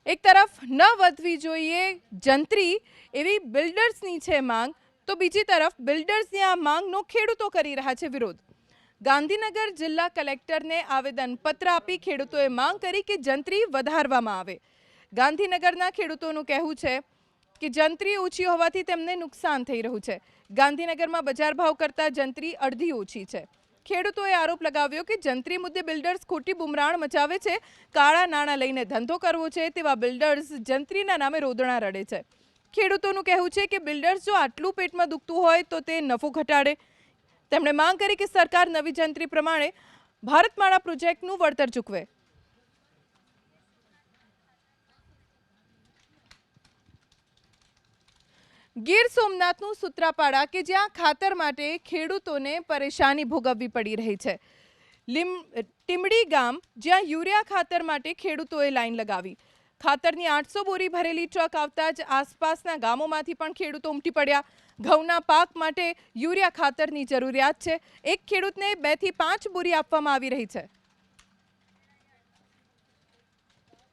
એક તરફ ન વધવી જોઈએ જંત્રી એવી બિલ્ડર્સની છે માંગ, તો બીજી તરફ બિલ્ડર્સની આ માંગનો ખેડૂતો કરી રહ્યા છે વિરોધ. ગાંધીનગર જિલ્લા કલેક્ટરને આવેદનપત્ર આપી ખેડૂતોએ માંગ કરી કે જંત્રી વધારવામાં આવે. ગાંધીનગરના ખેડૂતોનું કહેવું છે કે જંત્રી ઓછી હોવાથી તેમને નુકસાન થઈ રહ્યું છે. ગાંધીનગરમાં બજાર ભાવ કરતાં જંત્રી અડધી ઓછી છે. ખેડૂતોએ આરોપ લગાવ્યો કે જંત્રી મુદ્દે બિલ્ડર્સ ખોટી બુમરાણ મચાવે છે. કાળા નાણાં લઈને ધંધો કરવો છે તેવા બિલ્ડર્સ જંત્રીના નામે રોદણા રડે છે. ખેડૂતોનું કહેવું છે કે બિલ્ડર્સ જો આટલું પેટમાં દુખતું હોય તો તે નફો ઘટાડે. તેમણે માંગ કરી કે સરકાર નવી જંત્રી પ્રમાણે ભારતમાળા પ્રોજેક્ટનું વળતર ચૂકવે. ગીર સોમનાથનું સૂત્રાપાડા કે જ્યાં ખાતર માટે ખેડૂતોને પરેશાની ભોગવવી પડી રહી છે. ટીમડી ગામ જ્યાં યુરિયા ખાતર માટે ખેડૂતોએ લાઈન લગાવી. ખાતરની 800 બોરી ભરેલી ટ્રક આવતા જ આસપાસના ગામોમાંથી પણ ખેડૂતો ઉમટી પડ્યા. ઘઉંના પાક માટે યુરિયા ખાતરની જરૂરિયાત છે. એક ખેડૂતને 2 થી 5 બોરી આપવામાં આવી રહી છે.